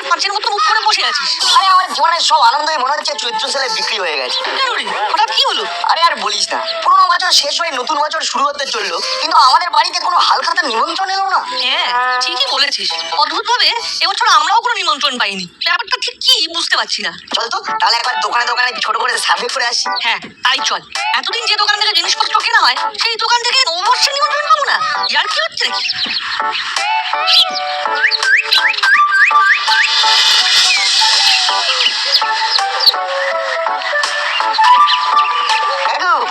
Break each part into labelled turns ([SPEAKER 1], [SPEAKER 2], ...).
[SPEAKER 1] মাছের মতো মুখ করে বসে আছিস?
[SPEAKER 2] আরে আমার জীবনের সব আনন্দই মনে হচ্ছে চৈত্র সেলে বিক্রি হয়ে গেছে।
[SPEAKER 1] কেন রে, হঠাৎ কি হলো?
[SPEAKER 2] আরে আর বলিস না, পুরোনো বছর শেষ হয়ে নতুন বছর শুরু হতে চললো, কিন্তু আমাদের বাড়িতে কোনো হালখাতা নিমন্ত্রণ এলো না।
[SPEAKER 1] হ্যাঁ, ঠিকই বলেছিস। অদ্ভুত ভাবে এবছর আমরাও কোনো নিমন্ত্রণ পাইনি। ব্যাপারটা ঠিক কি বুঝতে পারছি না।
[SPEAKER 2] চল তো তাহলে একবার দোকানে দোকানে ছোট করে সার্ভে করে আসি।
[SPEAKER 1] হ্যাঁ, তাই চল। এতদিন যে দোকান থেকে জিনিসপত্র কেনা হয় সেই দোকান থেকে নববর্ষের নিমন্ত্রণ পাবো না? ইয়ার কি হচ্ছে নাকি?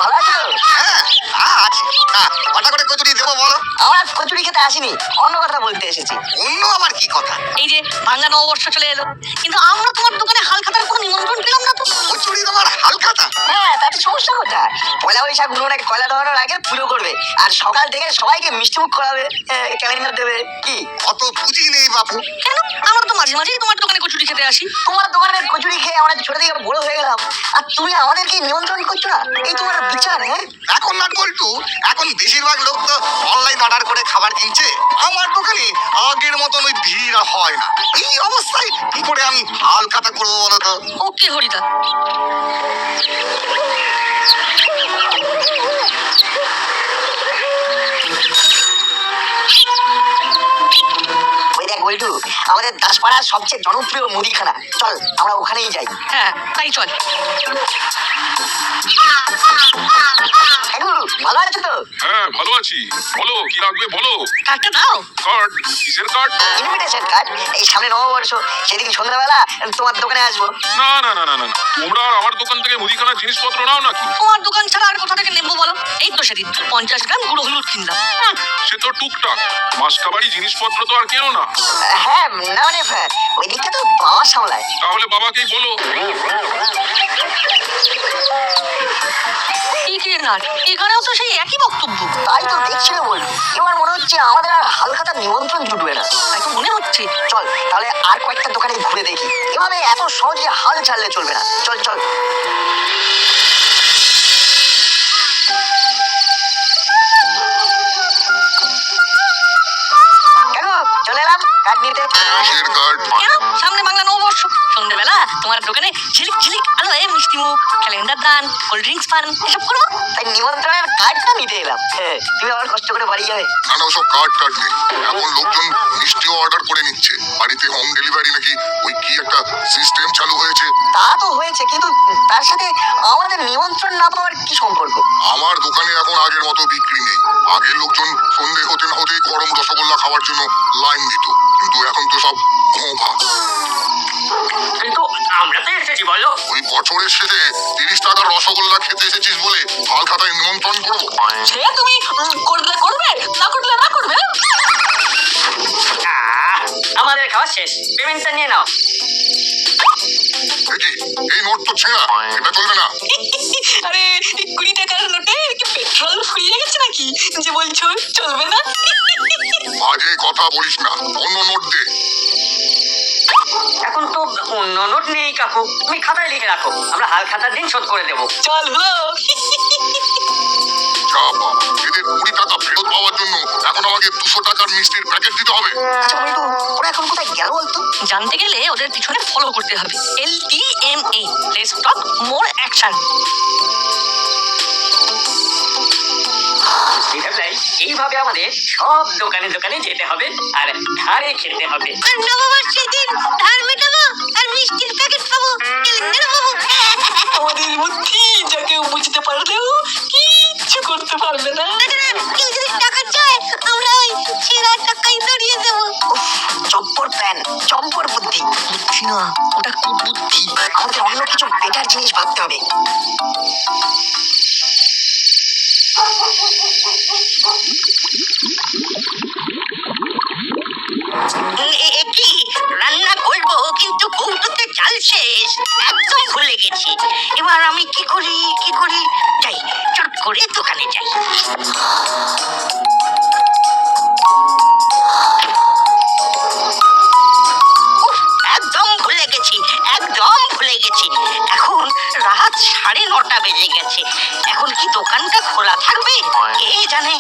[SPEAKER 2] ভালো আছো?
[SPEAKER 3] হ্যাঁ আছে। কটা করে কচুরি দেবো বলো?
[SPEAKER 2] আমরা কচুরি খেতে আসিনি, অন্য কথা বলতে এসেছি।
[SPEAKER 3] অন্য আবার কি কথা?
[SPEAKER 1] এই যে ভাঙা নববর্ষ চলে এলো, কিন্তু আমরা তোমার দোকানে হালখাতার কোনো নিমন্ত্রণ পেলাম না তো।
[SPEAKER 3] কচুরি তোমার হালখাতা?
[SPEAKER 2] হ্যাঁ, তাতে সমস্যা কোথায়? পয়লা বৈশাখ উনুনে কয়লা দেওয়ানোর আগে পুজো করবে, আর সকাল থেকে সবাইকে মিষ্টিমুখ করাবে, ক্যালেন্ডার দেবে। কি
[SPEAKER 3] অত বুঝি নেই বাপু।
[SPEAKER 1] কেন? আমরা তো মাঝে মাঝেই তোমার দোকানে কচুরি খেতে আসি।
[SPEAKER 2] তোমার দোকানের কচুরি খেয়ে আমরা ছোট থেকে বড় হয়ে গেলাম, আর তুমি আমাদেরকে নিমন্ত্রণ করছো না? এই তোমার বিচার? হ্যাঁ,
[SPEAKER 3] এখন না বল্টু, এখন বেশিরভাগ লোক তো অনলাইন অর্ডার করে খাবার কিনছে। আমার দোকানে আগের মতন ওই ভিড় হয় না। এই অবস্থায় কি করে আমি হালখাতা করবো বলো তো?
[SPEAKER 1] ওকে হরিদা।
[SPEAKER 2] ওই দেখ বল্টু, আমাদের দাসপাড়ার সবচেয়ে জনপ্রিয় মুদিখানা, চল আমরা ওখানেই যাই।
[SPEAKER 1] হ্যাঁ, তাই চল।
[SPEAKER 2] ভালো আছো তো?
[SPEAKER 4] হ্যাঁ ভালো আছি। বলো কি লাগবে বলো।
[SPEAKER 1] কার্ডটা দাও।
[SPEAKER 4] কার্ড? কিসের কার্ড?
[SPEAKER 2] Invitation card. এই সামনে নববর্ষ, সেদিন সন্ধ্যাবেলা তোমার দোকানে আসবো।
[SPEAKER 4] না না না না না না। তোমরা আর আমার দোকান থেকে মুদিখানার জিনিসপত্র নাও নাকি?
[SPEAKER 1] তোমার দোকান ছাড়া আর কোথা থেকে নেবো বলো? এই তো সেদিন 50 গ্রাম গুঁড়ো হলুদ কিনলাম।
[SPEAKER 4] সে তো টুকটাক, মাসকাবাড়ি জিনিসপত্র তো আর কেউ না।
[SPEAKER 2] হ্যাঁ, না মানে ওই দিকটা তো বাবা সামলায়।
[SPEAKER 4] তাহলে বাবাকেই বলো।
[SPEAKER 1] এখানেও তো সেই একই বক্তব্য।
[SPEAKER 2] তাই তো দেখছিল বল, এবার মনে হচ্ছে আমাদের আর হালখাতা নিমন্ত্রণ জুটবে না।
[SPEAKER 1] তাই তো মনে হচ্ছে।
[SPEAKER 2] চল তাহলে আর কয়েকটা দোকানে ঘুরে দেখি, এভাবে এত সহজে হাল ছাড়লে চলবে না। চল চল। কেন চলে এলাম কার্ড নিতে।
[SPEAKER 3] কিসের কার্ড?
[SPEAKER 1] কেন? সামনে বাংলা নববর্ষ, সন্ধ্যেবেলা তোমার দোকানে ঝিলিক ঝিলিক আলোয় মিষ্টি মুখ, ক্যালেন্ডার দান, কোল্ড ড্রিঙ্কস পান, এসব করবো।
[SPEAKER 2] তাই নিমন্ত্রণের কার্ডটা নিতে এলাম। তুমি আবার কষ্ট করে বাড়ি যাবে?
[SPEAKER 3] না না, ওসব কার্ড টার্ড নেই। এখন লোকজন মিষ্টিও অর্ডার করে নিচ্ছে বাড়িতে, হোম ডেলিভারি নাকি ওই কি একটা সিস্টেম চালু হয়েছে।
[SPEAKER 2] তা তো হয়েছে, কিন্তু তার সাথে আমাদের নিমন্ত্রণ না পাওয়ার কি সম্পর্ক?
[SPEAKER 3] আমার দোকানে এখন আগের মতো বিক্রি নেই। আগে লোকজন সন্ধে হতে না হতেই গরম রসগোল্লা খাওয়ার জন্য লাইন দিত, কিন্তু এখন তো সব ঘোঁভা।
[SPEAKER 5] কিন্তু আমরা তো এসেছি বলো।
[SPEAKER 3] ওই বছরের শেষে 30 টাকার রসগোল্লা খেতে এসেছিস বলে হালখাতায় নিমন্ত্রণ করবো?
[SPEAKER 1] সে তুমি করলে করবে, না করলে না করবে।
[SPEAKER 5] আমাদের খাওয়া শেষ, পেমেন্টটা নিয়ে নাও।
[SPEAKER 3] দেখি এই নোট তো ছেঁড়া, এটা চলবে না।
[SPEAKER 1] আরে 20 টাকার নোটে কি পেট্রোল ফুরিয়ে গেছে নাকি যে বলছো চলবে না?
[SPEAKER 3] বাজে কথা বলিস না, অন্য নোট দে।
[SPEAKER 5] এখন তো অন্য নোট নেই কাকু, তুমি খাতায় লিখে রাখো, আমরা হাল খাতার দিন শোধ করে দেবো।
[SPEAKER 1] চল হলো।
[SPEAKER 3] যা বাবা, এদের 20 টাকা ফেরত পাওয়ার জন্য এখন আমাকে 200 টাকার মিষ্টির প্যাকেট দিতে হবে।
[SPEAKER 2] আচ্ছা বলটু, ওরা এখন কোথায় গেল বলতো?
[SPEAKER 1] জানতে গেলে ওদের পিছনে ফলো করতে হবে LTMA, less talk more action.
[SPEAKER 5] এইভাবে আমাদের সব দোকানে দোকানে যেতে হবে আর ধারে খেতে হবে।
[SPEAKER 1] আর নববর্ষের দিন ধার মেটাবো আর মিষ্টির প্যাকেট পাবো, ক্যালেন্ডার পাবো। আমাদের বুদ্ধি যা কেউ বুঝতে পারলেও কিচ্ছু করতে পারবে না। কেউ যদি টাকা চায় আমরা ওই ছেঁড়া টাকাই ধরিয়ে দেবো।
[SPEAKER 2] চম্পর প্ল্যান, চম্পর বুদ্ধি।
[SPEAKER 1] বুদ্ধি না, ওটা কুবুদ্ধি।
[SPEAKER 2] আমাদের অন্য কিছু বেটার জিনিস ভাবতে হবে।
[SPEAKER 1] কি রান্না করবো, কিন্তু কৌটোতে চাল শেষ, একদম ভুলে গেছি। এবার আমি কি করি যাই চট করে দোকানে যাই। একদম ভুলে গেছি। এখন রাত 9:30 বেজে গেছে, এখন কি দোকানটা খোলা থাকবে কে জানে।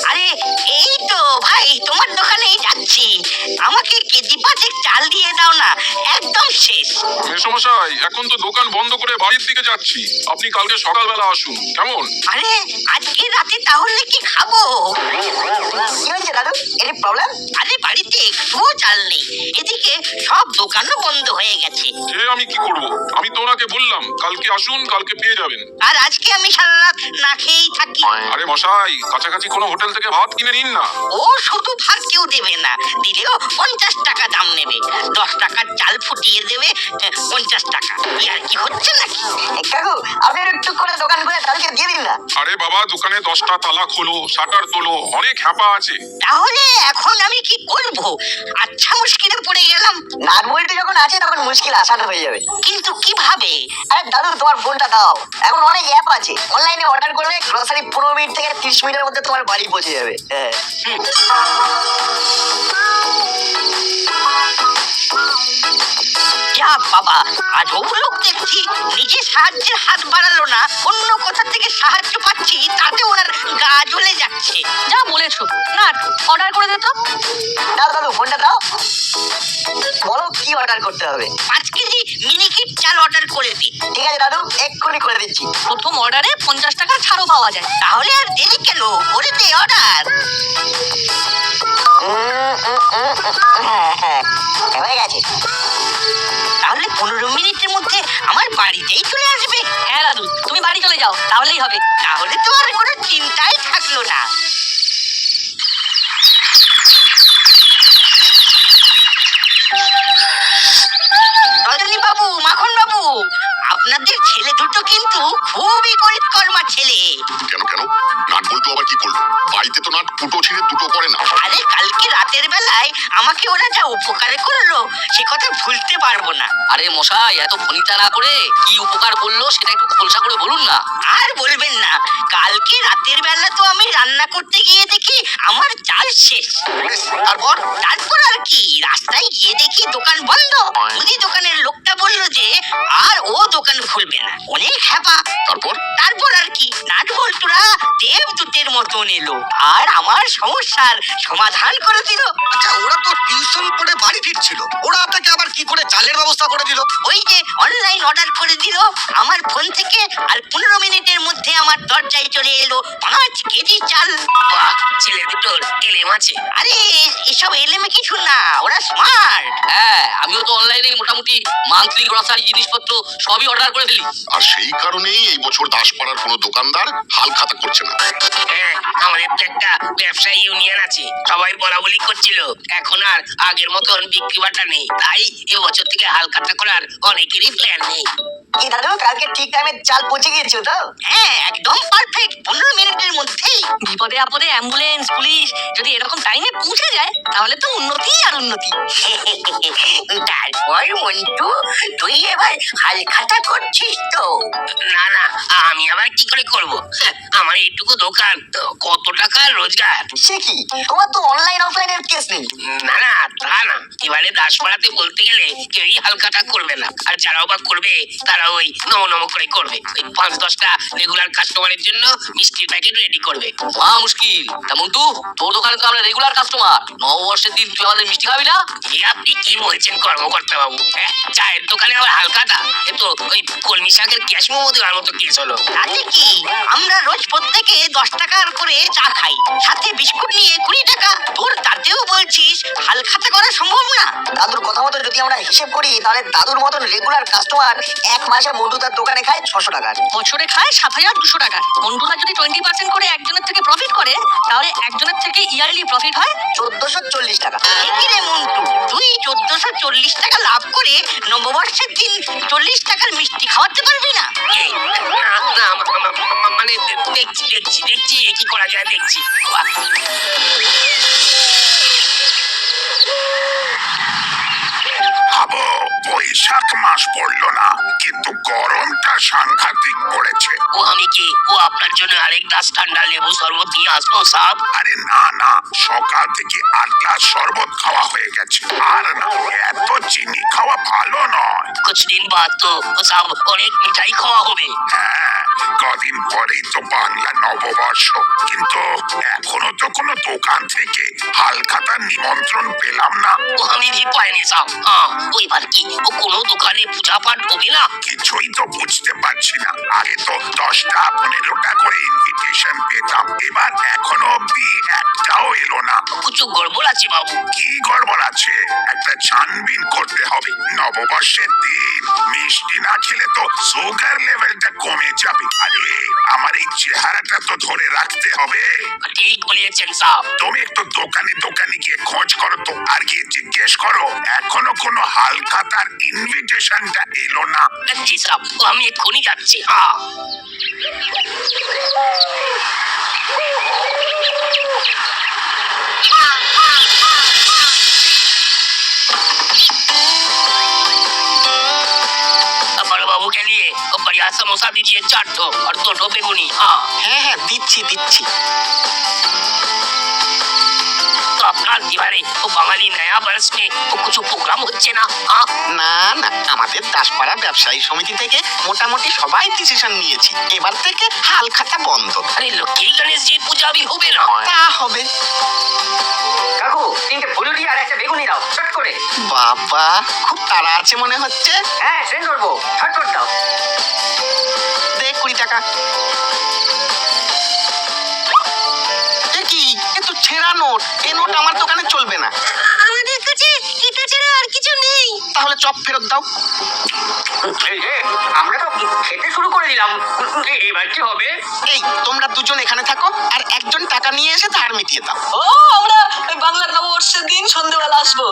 [SPEAKER 1] আরে এই তো ভাই, তোমার দোকান আমাকে কেজি 5 চাল দিয়ে দাও না, একদম শেষ।
[SPEAKER 4] মেসমশাই এখন তো দোকান বন্ধ করে বাড়ির দিকে যাচ্ছি, আপনি কালকে সকালবেলা আসুন কেমন?
[SPEAKER 1] আরে আজকে রাতে তাহলে কি খাবো?
[SPEAKER 2] কি হয়েছে দাদু, এর প্রবলেম?
[SPEAKER 1] আরে বাড়িতে একটুও চাল নেই, এদিকে সব দোকানও বন্ধ হয়ে গেছে।
[SPEAKER 4] সে আমি কি করব? আমি তো ওনাকে বললাম কালকে আসুন, কালকে পেয়ে যাবেন।
[SPEAKER 1] আর আজকে আমি সারা রাত না খেয়েই থাকি।
[SPEAKER 4] আরে মশাই, কাছাকাছি কোনো হোটেল থেকে ভাত কিনে নিন না।
[SPEAKER 1] ও শুধু ভাত কেউ দেবে না, দিলেও 50 টাকা দাম নেবে। 10 টাকার চাল ফুটিয়ে দেবে 50 টাকা। আর কি হচ্ছে নাকি?
[SPEAKER 2] কাকু, আপনি একটু করে দোকান করে তাদেরকে দিয়ে দিন না।
[SPEAKER 4] আরে বাবা, দোকানে 10টা তালা খোলো, শাটার তোলো, অনেক হ্যাপা আছে।
[SPEAKER 1] তাহলে এখন আমি কি করব? আচ্ছা মুশকিলে পড়ে গেলাম।
[SPEAKER 2] নাট বল্টু যখন আছে তখন মুশকিল আসান হয়ে যাবে।
[SPEAKER 1] কিন্তু কিভাবে?
[SPEAKER 2] আরে দাদু, তোমার ফোনটা দাও। এখন অনেক অ্যাপ আছে, অনলাইনে অর্ডার করলে গ্রোসারি 15 মিনিট থেকে 30 মিনিটের মধ্যে তোমার বাড়ি পৌঁছে যাবে। হ্যাঁ।
[SPEAKER 1] যা বাবা, আজও লোক দেখছি নিজে সাহায্যের হাত বাড়ালো না, অন্য কোথা থেকে সাহায্য পাচ্ছি তাতে ওনার গা জ্বলে যাচ্ছে। যা বলেছো না, অর্ডার করে দে তো।
[SPEAKER 2] দাও দাদু, ফোনটা দাও। বলো কি অর্ডার করতে হবে।
[SPEAKER 1] 5 কেজি মিনিকেট চাল অর্ডার করে দি।
[SPEAKER 2] ঠিক আছে দাদু, এক্ষুনি করে দিচ্ছি।
[SPEAKER 1] প্রথম অর্ডারে 50 টাকা ছাড়ও পাওয়া যায়। তাহলে আর দেরি কেন, করে দে অর্ডার।
[SPEAKER 2] হ্যাঁ হ্যাঁ, হয়ে গেছে।
[SPEAKER 1] তাহলে 15 মিনিটের মধ্যে আমার বাড়িতেই চলে আসবে। হ্যাঁ দাদু, তুমি বাড়ি চলে যাও, তাহলেই হবে। তাহলে তো আর কোনো চিন্তাই থাকলো না। রজনী বাবু, মাখন বাবু, আপনাদের ছেলে দুটো কিন্তু খুবই করিতকর্মা ছেলে।
[SPEAKER 3] কেন কেন? নাট বল্টু আবার কি করলো? বাড়িতে তো নাট ফুটো ছিঁড়ে দুটো করে না।
[SPEAKER 1] আরে কালকে রাতের বেলায় আমাকে ওরা যা উপকার করলো সে কথা ভুলতে পারবো না।
[SPEAKER 6] আরে মশাই, এত ফনিতা না করে কি উপকার করলো সেটা একটু খোলসা করে বলুন না।
[SPEAKER 1] আর বলবেন না, কালকে রাতের বেলা তো আমি রান্না করতে গিয়ে দেখি আমার চাল শেষ।
[SPEAKER 3] বেশ, তারপর?
[SPEAKER 1] তারপর আর কি, রাস্তায় গিয়ে দেখি দোকান বন্ধ। মুদি দোকানের লোকটা বলল যে আর ও দোকান খুলবে না, অনেক হ্যাপা।
[SPEAKER 3] তারপর?
[SPEAKER 1] তারপর আর কি, নাট বল্টুরা দেবদূতের মতন এলো আর আমার সমস্যার সমাধান করে দিল।
[SPEAKER 3] আচ্ছা, ওরা তো টিউশন পড়ে বাড়ি ফিরছিল, ওরা আপনাকে আবার কি করে চালের ব্যবস্থা করে দিল?
[SPEAKER 1] ওই যে অনলাইন অর্ডার করে দিল আমার ফোন থেকে, আর 15 মিনিটের মধ্যে আমার দরজায় চলে এলো 5 কেজি চাল।
[SPEAKER 5] বাহ, ছেলে দুটোর এলেম আছে।
[SPEAKER 1] আরে এসব এলেমে কিছু না, ওরা স্মার্ট।
[SPEAKER 6] হ্যাঁ, আমিও তো অনলাইনে মোটামুটি মান্থলি গ্রসারি জিনিসপত্র সবই অর্ডার করে ফেলি।
[SPEAKER 3] আর সেই কারণেই এই বছর দাসপাড়ার কোনো দোকানদার হাল খাতা করছে না।
[SPEAKER 5] হ্যাঁ, আমাদের তো একটা ব্যবসায়ী ইউনিয়ন আছে, সবাই বলা বলি করছিল। এখন আর আগের মতন বিক্রি বাটা নেই, তাই এবছর থেকে হালখাতা করার অনেকেরই প্ল্যান নেই।
[SPEAKER 2] কি দাদু, কালকে ঠিক টাইমে চাল পৌঁছে গিয়েছো তো?
[SPEAKER 1] হ্যাঁ, একদম পারফেক্ট, 15 মিনিটের মধ্যেই। বিপদে আপদে অ্যাম্বুলেন্স, পুলিশ যদি এরকম টাইমে পৌঁছে যায় তাহলে তো উন্নতি আর উন্নতি। তারপর মন্টু, তুই এবার হালখাতা করছিস তো?
[SPEAKER 5] না না, আমি আবার কি করে করব? আমার এইটুকু দোকান, কত টাকা রোজগার।
[SPEAKER 2] সে কি, তোমার তো অনলাইন অফলাইনের কেস নেই।
[SPEAKER 5] না না, তা না, এবারে দাসপাড়াতে বলতে গেলে কেউই হালখাতা করবে না, আর যারাও বা করবে তারা ওই নম নম করে করবে। ওই 5-10টা রেগুলার কাস্টমারের জন্য মিষ্টির প্যাকেট রেডি করবে।
[SPEAKER 6] মহা মুশকিল। তেমন তো তোর দোকানে তো আমরা রেগুলার কাস্টমার। নববর্ষের দিন তুই আমাদের মিষ্টি খাবি না?
[SPEAKER 5] এ আপনি কি বলছেন কর্মকর্তা বাবু? হ্যাঁ, চায়ের দোকানে আবার হালখাতা? এ তো ওই কলমি শাকের ক্যাশ মোমো দেওয়ার মতো কেস হলো।
[SPEAKER 1] তাতে কি, আমরা রোজ প্রত্যেকে 10 টাকার করে চা খাই, সাথে বিস্কুট নিয়ে 20 টাকা। তোর তাতেও বলছিস হালখাতা করা সম্ভব না?
[SPEAKER 2] দাদুর কথা মতো যদি আমরা হিসেব করি তাহলে দাদুর মতন রেগুলার কাস্টমার এক মাসে মন্টু তার দোকানে খায় 600 টাকা।
[SPEAKER 1] বছরে খায় 7200 টাকা। মন্টুদা যদি 20% করে একজনের থেকে প্রফিট করে, তাহলে একজনের থেকে ইয়ারলি প্রফিট হয়
[SPEAKER 2] 1440 টাকা।
[SPEAKER 1] ঠিকই রে মন্টু, তুই 1440 টাকা লাভ করে নববর্ষের দিন 40 টাকার মিষ্টি খাওয়াতে পারবি না?
[SPEAKER 5] এই, না না, মানে দেখছি দেখছি দেখছি কি করা যায়, দেখছি।
[SPEAKER 3] ভাবো, বৈশাখ মাস পড়লো না, কিন্তু গরমটা সাংঘাতিক পড়েছে।
[SPEAKER 5] ও আমি কি ও আপনার জন্য আরেক গ্লাস ঠান্ডা লেবু শরবত নিয়ে আসবো সাহেব?
[SPEAKER 3] আরে না না, সকাল থেকে 8 গ্লাস শরবত খাওয়া হয়ে গেছে। আর না, এত চিনি খাওয়া ভালো নয়।
[SPEAKER 5] कुछ दिन बाद तो साहब অনেক মিঠাই খাওয়া হবে।
[SPEAKER 3] হ্যাঁ, কদিন পরেই তো বাংলা নববর্ষ, কিন্তু এখনো তো কোনো দোকান থেকে হালখাতার নিমন্ত্রণ পেলাম না।
[SPEAKER 5] ও আমি भी পাইনি সাহেব। হ্যাঁ, ওই বার কি ও কোনো দোকানে পূজা পাঠ হবে না?
[SPEAKER 3] কিছুই তো বুঝতে পারছি না। আগে তো 10টা 15টা করে ইনভিটেশন পেতাম, এবার এখনো অব্দি একটাও এলো না।
[SPEAKER 5] কিছু গড়বড় আছে বাবু।
[SPEAKER 3] কি গড়বড় আছে? একটা ছানবিন করতে হবে। নববর্ষের দিন মিষ্টি না খেলে তো সুগার লেভেলটা কমে যাবে। আরে আমার এই চেহারাটা তো ধরে রাখতে হবে।
[SPEAKER 5] ঠিক বলিয়েছেন সাহেব।
[SPEAKER 3] তুমি একটু দোকানে দোকানে গিয়ে খোঁজ করো তো, আর গিয়ে জিজ্ঞেস করো এখনো কোনো হালখাতার ইনভিটেশনটা এলো না।
[SPEAKER 5] জি সাহেব, ও আমি এক্ষুনি যাচ্ছি। হ্যাঁ। बड़े बाबू के लिए बढ़िया समोसा दीजिए 4 ठो और 2 ठो बेगुनी। हाँ,
[SPEAKER 2] হ্যাঁ হ্যাঁ, দিচ্ছি দিচ্ছি।
[SPEAKER 5] तो अपना दिवाली वो बाঙালি नया वर्ष में वो कुछ प्रोग्राम হচ্ছে না? हाँ,
[SPEAKER 2] না না, আমাদের দাসপাড়া ব্যবসায়ী সমিতি থেকে মোটামুটি সবাই ডিসিশন নিয়েছি, এবার থেকে হালখাতা বন্ধ।
[SPEAKER 5] अरे लक्ष्मी गणेश जी पूजा भी হবে না?
[SPEAKER 2] তা হবে।
[SPEAKER 7] কাকু 3টে ফুলুরি আর একটা বেগুনি দাও শর্ট করে।
[SPEAKER 2] বাবা, খুব তাড়া আছে মনে হচ্ছে।
[SPEAKER 7] হ্যাঁ ট্রেন ধরবো, শর্ট করে দাও।
[SPEAKER 2] দে 20 টাকা। এ কি, এ তো ছেঁড়া নোট। এই নোট আমার দোকানে চলবে না।
[SPEAKER 1] আমাদের কাছে এটা ছাড়া আর কিছু নেই।
[SPEAKER 2] তাহলে চপ ফেরত দাও।
[SPEAKER 7] এই যে আমরা তো খেতে শুরু করে দিলাম, এবার কি হবে?
[SPEAKER 2] এই, তোমরা দুজন এখানে থাকো, আর একজন টাকা নিয়ে এসে ধার মিটিয়ে দাও।
[SPEAKER 1] ও আমরা ওই বাংলার নববর্ষের দিন সন্ধ্যেবেলা আসবো।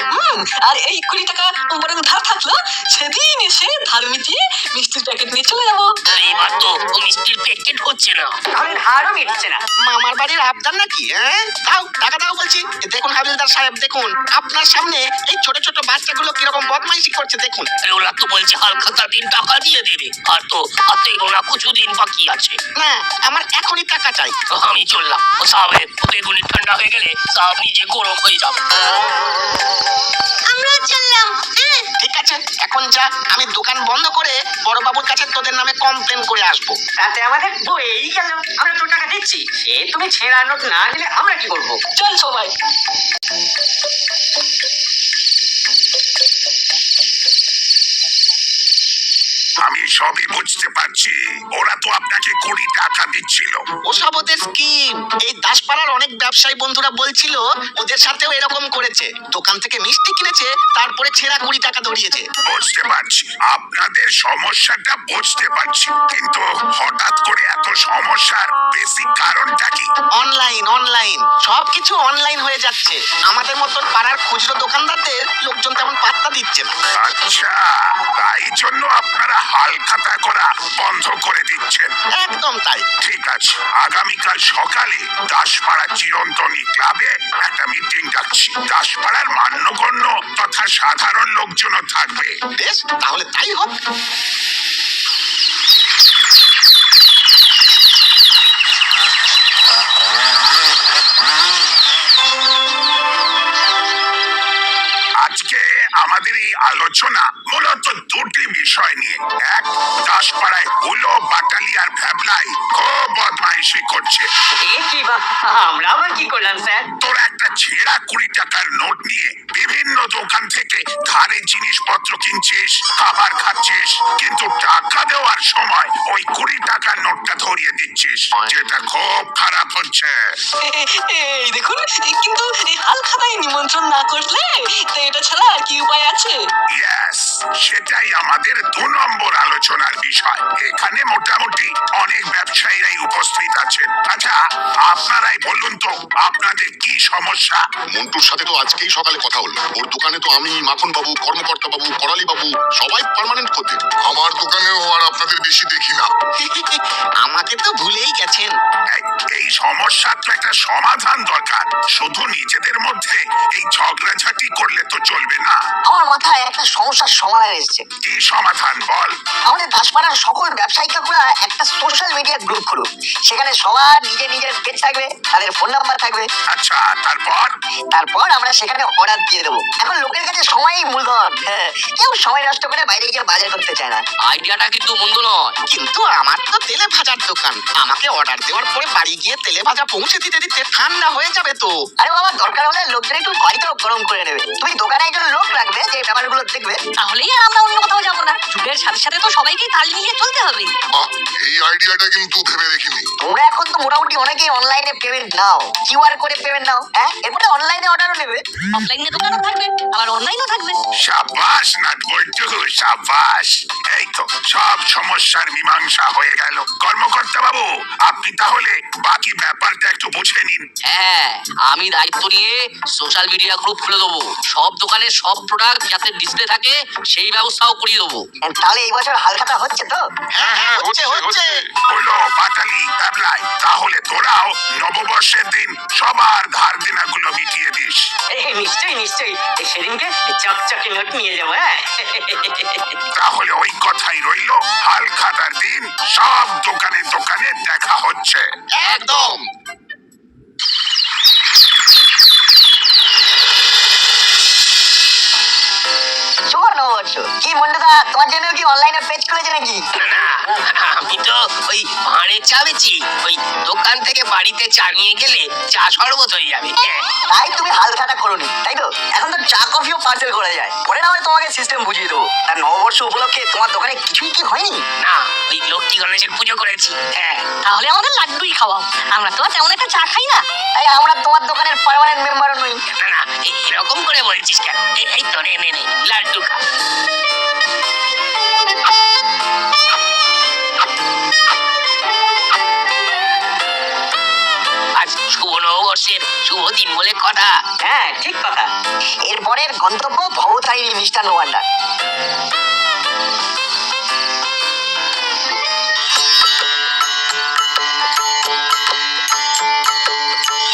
[SPEAKER 1] আর এই 20 টাকা বরং ধার থাকলো, সেদিন এসে ধার মিটিয়ে মিষ্টির প্যাকেট নিয়ে চলে যাবো।
[SPEAKER 5] अरे এবার তো ও মিষ্টির প্যাকেট হচ্ছে না।
[SPEAKER 7] তাহলে ধারও মিটছে না।
[SPEAKER 2] মামার বাড়ির আবদার নাকি? হ্যাঁ, দাও টাকা দাও বলছি। এ দেখুন হাবিলদার সাহেব, দেখুন আপনার সামনে এই ছোট ছোট বাচ্চাগুলো কিরকম বদমাইশি করছে দেখুন।
[SPEAKER 5] আরে ওরা তো বলছে হালখাতার দিন টাকা দিয়ে দেবে, আর তো হাতে গোনা কিছু দিন বাকি আছে।
[SPEAKER 2] না, আমার এখনই টাকা চাই।
[SPEAKER 5] তো আমি চললাম। ও সাহেব বেগুনি ঠান্ডা হয়ে গেলে সাহেব নিজে গরম হয়ে যাবে।
[SPEAKER 1] আমরা চললাম। হ্যাঁ,
[SPEAKER 2] ঠিক আছে, এখন যা, আমি দোকান বন্ধ করে বড়বাবুর কাছে তোদের নামে কমপ্লেন করে আসবো।
[SPEAKER 7] তাতে আমাদের বইয়েই গেল। আমরা তো টাকা দিচ্ছি, সে তুমি ছেঁড়া নোট না দিলে আমরা কি করবো?
[SPEAKER 1] চল সবাই।
[SPEAKER 3] আমি সবই বুঝতে পারছি, ওরা তো আপনাকে 20 টাকা দিচ্ছিল।
[SPEAKER 2] ওসব ওদের স্কিম। এই দাসপাড়ার অনেক ব্যবসায়ী বন্ধুরা বলছিল ওদের সাথেও এরকম করেছে। দোকান থেকে মিষ্টি কিনেছে, তারপরে ছেঁড়া 20 টাকা ধরিয়েছে।
[SPEAKER 3] বুঝতে পারছি, আপনাদের সমস্যাটা বুঝতে পারছি, কিন্তু হঠাৎ করে এত সমস্যার বেসিক কারণটা কি?
[SPEAKER 2] অনলাইন অনলাইন, সবকিছু অনলাইন হয়ে যাচ্ছে। আমাদের মতন পাড়ার খুচরো দোকানদারদের লোকজন তেমন পাত্তা দিচ্ছে না।
[SPEAKER 3] আচ্ছা, তাই জন্য আপনারা হালখাতা করা বন্ধ করে দিচ্ছেন।
[SPEAKER 2] একদম তাই।
[SPEAKER 3] ঠিক আছে, আগামীকাল সকালে দাসপাড়া চিরন্তনী ক্লাবে একটা মিটিং ডাকছি। দাসপাড়ার মান্যগণ্য তথা সাধারণ লোকজনও থাকবে।
[SPEAKER 2] বেশ, তাহলে তাই হোক।
[SPEAKER 3] আজকে আমাদের এই আলোচনা মূলত দুটি বিষয় নিয়ে। এক, দাসপাড়ায় হুলো, বাটালি আর ভ্যাবলাই খুব বদমাইশি করছে।
[SPEAKER 7] এ কি বা, আমরা আবার কি করলাম স্যার?
[SPEAKER 3] তোরা একটা ছেঁড়া 20 টাকার নোট নিয়ে বিভিন্ন দোকান থেকে ধারে জিনিসপত্র কিনছিস, খাবার খাচ্ছিস, কিন্তু টাকা দেওয়ার সময় ওই 20 টাকার নোটটা ধরিয়ে দিচ্ছিস, যেটা খুব খারাপ হচ্ছে।
[SPEAKER 1] এই দেখুন, কিন্তু এই হালখাতায় নিমন্ত্রণ না করলে তো এটা ছাড়া আর কি উপায় আছে?
[SPEAKER 3] ইয়েস, সেটাই আমাদের 2 নম্বর আলোচনার বিষয়। এখানে মোটামুটি অনেক ব্যবসায়ীরাই উপস্থিত আছেন। আচ্ছা, আপনারাই বলুন তো আপনাদের কি সমস্যা?
[SPEAKER 8] মন্টুর সাথে তো আজকেই সকালে কথা হলো। ওর দোকানে তো আমি, মাখন বাবু, কর্মকর্তা বাবু, করালি বাবু সবাই পার্মানেন্ট করতে। আমার দোকানেও আর আপনাদের বেশি দেখি না।
[SPEAKER 2] আমাকে তো ভুলেই গেছেন।
[SPEAKER 3] এই সমস্যার তো একটা সমাধান দরকার। শুধু নিজেদের মধ্যে এই ঝগড়াঝাটি করলে তো চলবে না।
[SPEAKER 1] আমার মাথায় একটা সমস্যার সমাধান এসেছে।
[SPEAKER 3] কি সমাধান বল?
[SPEAKER 1] আমাদের দাসপাড়ার সকল ব্যবসায়ী কাকুরা একটা সোশ্যাল মিডিয়া গ্রুপ খুলুক। সেখানে সবার নিজের নিজের পেজ থাকবে, তাদের ফোন নাম্বার থাকবে।
[SPEAKER 3] আচ্ছা, তারপর?
[SPEAKER 1] তারপর আমরা সেখানে অর্ডার দিয়ে দেবো। এখন লোকের কাছে সময়ই মূলধন। কেউ সময় নষ্ট করে বাইরে গিয়ে বাজার করতে চায় না।
[SPEAKER 6] আইডিয়াটা কিন্তু মন্দ নয়।
[SPEAKER 2] কিন্তু আমার তো তেলে ভাজার দোকান, আমাকে অর্ডার দেওয়ার পরে বাড়ি গিয়ে তেলে ভাজা পৌঁছে দিতে দিতে ঠান্ডা হয়ে যাবে তো।
[SPEAKER 1] আরে বাবা, দরকার হলে লোকজন একটু বাড়িতেও গরম করে নেবে। তুমি দোকানে একজন লোক রাখবে যে ব্যাপারগুলো দেখবে।
[SPEAKER 9] তাহলেই আর আমরা অন্য কোথাও যাবো না। যুগের সাথে সাথে তো সবাইকে তাল মিলিয়ে চলতে হবে।
[SPEAKER 8] বাহ, এই আইডিয়াটা কিন্তু ভেবে দেখিনি।
[SPEAKER 1] তোমরা এখন তো মোটামুটি অনেকেই অনলাইনে পেমেন্ট নাও, কিউআর করে পেমেন্ট নাও। হ্যাঁ, এরপরে অনলাইনে অর্ডারও নেবে।
[SPEAKER 9] অফলাইনে দোকানও থাকবে, আবার অনলাইনও থাকবে।
[SPEAKER 3] সাবাস নাট বল্টু, সাবাস। এই তো সব সমস্যার মীমাংসা হয়ে গেল। কর্মকর্তা বাবু, আপনি তাহলে বাকি ব্যাপারটা একটু বুঝে নিন।
[SPEAKER 6] হ্যাঁ, আমি দায়িত্ব নিয়ে সোশ্যাল মিডিয়া গ্রুপ খুলে দেবো। সব দোকানে সব প্রোডাক্ট যাতে ডিসপ্লে থাকে সেই ব্যবস্থাও করিয়ে দেবো।
[SPEAKER 1] তাহলে এই বছর হালখাতা হচ্ছে তো?
[SPEAKER 2] হ্যাঁ হ্যাঁ, হচ্ছে হচ্ছে।
[SPEAKER 3] হলো পাতালি অ্যাপ্লাই। তাহলে তোরাও নববর্ষের দিন সবার ধার দেনাগুলো মিটিয়ে দিস।
[SPEAKER 7] নিশ্চয়ই নিশ্চয়ই, সেদিনকে চকচকে নোট নিয়ে যাবো। হ্যাঁ,
[SPEAKER 3] তাহলে ওই কথাই রইল, হালখাতার দিন সব দোকানে দোকানে দেখা হচ্ছে।
[SPEAKER 2] একদম।
[SPEAKER 1] শুভ নববর্ষ। কি মন্ডুদা, তোমার জন্য কি অনলাইনে পেজ খুলেছে নাকি?
[SPEAKER 5] না, আমি তো ওই ভাঁড়ে চা বেচি। ওই দোকান থেকে বাড়িতে চা নিয়ে গেলে চা শরবত হয়ে যাবে।
[SPEAKER 1] তাই তুমি হালখাতা করোনি, তাই তো? এখন তো চা কফিও পার্সেল করা যায়। পরে না হয় তোমাকে সিস্টেম বুঝিয়ে দেবো। আর নববর্ষ উপলক্ষে তোমার দোকানে কিছুই কি হয়নি?
[SPEAKER 5] না, ওই লক্ষ্মী গণেশের পুজো করেছি। হ্যাঁ,
[SPEAKER 9] তাহলে আমাদের লাড্ডুই খাওয়াও। আমরা তো আর তেমন একটা চা খাই না।
[SPEAKER 1] তাই আমরা তোমার দোকানের পার্মানেন্ট মেম্বারও নই।
[SPEAKER 5] না না, এরকম করে বলছিস কেন? এই তো নে নে নে, লাড্ডু খা। আজ শুভ নববর্ষের শুভ দিন বলে কথা।
[SPEAKER 7] হ্যাঁ, ঠিক কথা।
[SPEAKER 1] এরপরের গন্তব্য ভবতারিণী মিষ্টান্ন ভান্ডার।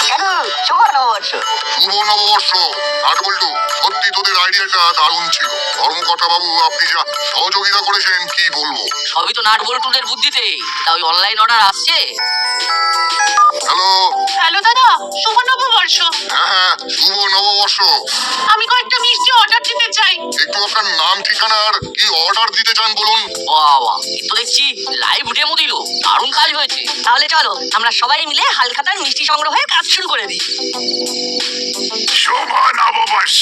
[SPEAKER 1] কাকু, শুভ নববর্ষ।
[SPEAKER 8] শুভ নববর্ষ। নাটবল্টু, সত্যি তোদের আইডিয়াটা দারুণ ছিল। কর্মকর্তা বাবু, আপনি যা সহযোগিতা করেছেন কি বলবো।
[SPEAKER 6] সবই তো নাট বল্টুদের বুদ্ধিতে। তা ওই অনলাইন অর্ডার আসছে?
[SPEAKER 8] হ্যালো।
[SPEAKER 9] হ্যালো দাদা, শুভ নববর্ষ।
[SPEAKER 8] হ্যাঁ হ্যাঁ, শুভ নববর্ষ।
[SPEAKER 9] আমি কয়েকটা মিষ্টি অর্ডার দিতে চাই।
[SPEAKER 8] একটু আপনার নাম ঠিকানা আর কি অর্ডার দিতে চান বলুন।
[SPEAKER 6] বাবা, এ তো দেখছি লাইভ ডেমো দিল। দারুণ কাজ হয়েছে।
[SPEAKER 9] তাহলে চলো আমরা সবাই মিলে হালখাতার মিষ্টি সংগ্রহের কাজ শুরু করে দিই।
[SPEAKER 3] শুভ নববর্ষ।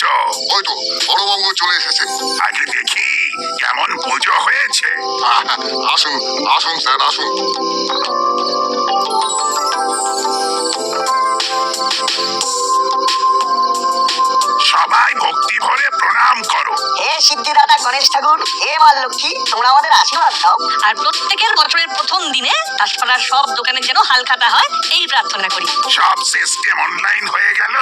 [SPEAKER 8] ওই তো বড়বাবু চলে এসেছেন।
[SPEAKER 3] আগে দেখি কেমন পুজো হয়েছে।
[SPEAKER 8] আসুন আসুন স্যার, আসুন।
[SPEAKER 3] সবাই ভক্তি ভরে প্রণাম করো।
[SPEAKER 1] হে সিদ্ধিদাতা গণেশ ঠাকুর, হে মা লক্ষ্মী, তোমরা আমাদের আশীর্বাদ দাও।
[SPEAKER 9] আর প্রত্যেকের বছরের প্রথম দিনে দাসপাড়ার সব দোকানের যেন হালখাতা হয় এই প্রার্থনা করি।
[SPEAKER 3] সব সিস্টেম অনলাইন হয়ে গেল।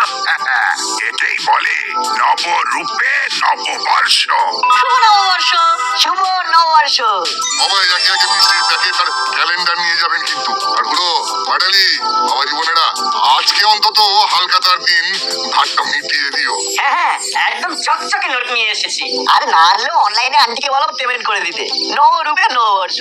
[SPEAKER 3] এটাই বলে নবরূপে নববর্ষ।
[SPEAKER 9] শুভ নববর্ষ।
[SPEAKER 1] শুভ নববর্ষ।
[SPEAKER 8] সবাই একে একে মিষ্টির প্যাকেট আর ক্যালেন্ডার নিয়ে যাবেন কিন্তু। আর হলো পাটালি, বাবা জীবনেরা, আজকে অন্তত হালখাতার দিন ধারটা মিটিয়ে দিও।
[SPEAKER 7] হ্যাঁ হ্যাঁ, একদম চকচকে নোট নিয়ে এসেছি।
[SPEAKER 1] আর না আনলেও অনলাইনে আন্টিকে বলো পেমেন্ট করে দিতে। নবরূপে নববর্ষ।